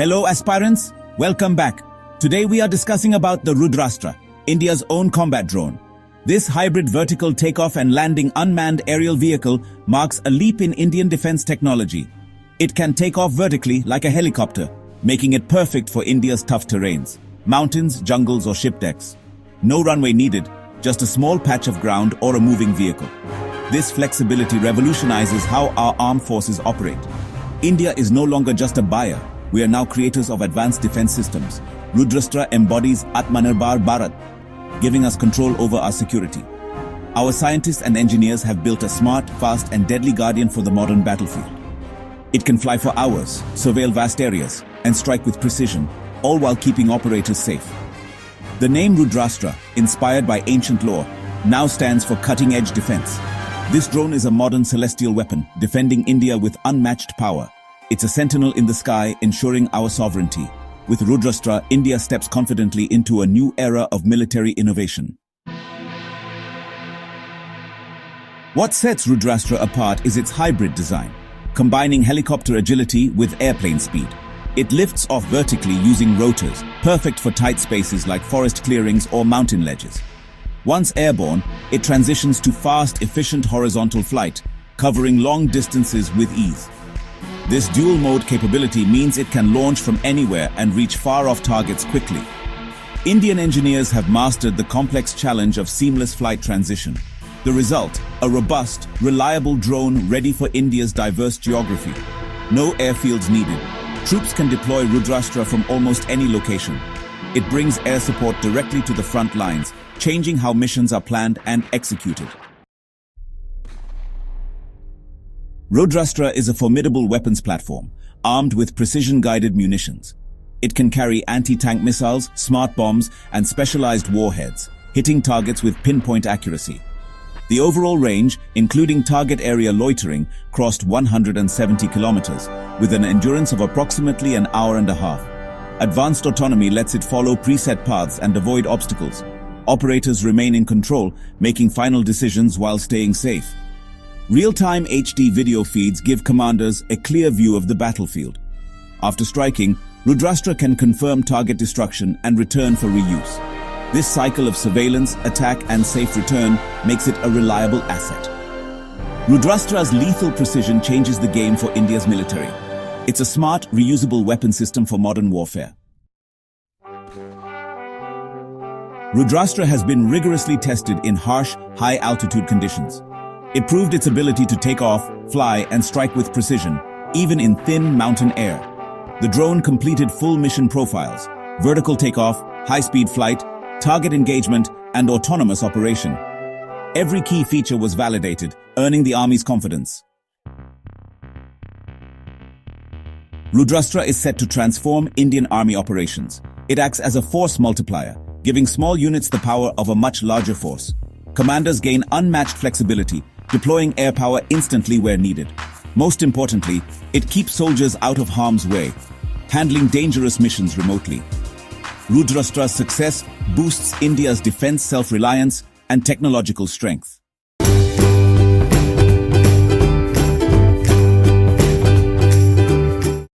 Hello aspirants, welcome back. Today we are discussing about the Rudrastra, India's own combat drone. This hybrid vertical takeoff and landing unmanned aerial vehicle marks a leap in Indian defense technology. It can take off vertically like a helicopter, making it perfect for India's tough terrains, mountains, jungles or ship decks. No runway needed, just a small patch of ground or a moving vehicle. This flexibility revolutionizes how our armed forces operate. India is no longer just a buyer. We are now creators of advanced defense systems. Rudrastra embodies Atmanirbhar Bharat, giving us control over our security. Our scientists and engineers have built a smart, fast and deadly guardian for the modern battlefield. It can fly for hours, surveil vast areas, and strike with precision, all while keeping operators safe. The name Rudrastra, inspired by ancient lore, now stands for cutting-edge defense. This drone is a modern celestial weapon, defending India with unmatched power. It's a sentinel in the sky, ensuring our sovereignty. With Rudrastra, India steps confidently into a new era of military innovation. What sets Rudrastra apart is its hybrid design, combining helicopter agility with airplane speed. It lifts off vertically using rotors, perfect for tight spaces like forest clearings or mountain ledges. Once airborne, it transitions to fast, efficient horizontal flight, covering long distances with ease. This dual-mode capability means it can launch from anywhere and reach far-off targets quickly. Indian engineers have mastered the complex challenge of seamless flight transition. The result, a robust, reliable drone ready for India's diverse geography. No airfields needed. Troops can deploy Rudrastra from almost any location. It brings air support directly to the front lines, changing how missions are planned and executed. Rudrastra is a formidable weapons platform, armed with precision-guided munitions. It can carry anti-tank missiles, smart bombs, and specialized warheads, hitting targets with pinpoint accuracy. The overall range, including target area loitering, crossed 170 kilometers, with an endurance of approximately an hour and a half. Advanced autonomy lets it follow preset paths and avoid obstacles. Operators remain in control, making final decisions while staying safe. Real-time HD video feeds give commanders a clear view of the battlefield. After striking, Rudrastra can confirm target destruction and return for reuse. This cycle of surveillance, attack and safe return makes it a reliable asset. Rudrastra's lethal precision changes the game for India's military. It's a smart, reusable weapon system for modern warfare. Rudrastra has been rigorously tested in harsh, high-altitude conditions. It proved its ability to take off, fly, and strike with precision, even in thin mountain air. The drone completed full mission profiles: vertical takeoff, high-speed flight, target engagement, and autonomous operation. Every key feature was validated, earning the Army's confidence. Rudrastra is set to transform Indian Army operations. It acts as a force multiplier, giving small units the power of a much larger force. Commanders gain unmatched flexibility, deploying air power instantly where needed. Most importantly, it keeps soldiers out of harm's way, handling dangerous missions remotely. Rudrastra's success boosts India's defense self-reliance and technological strength.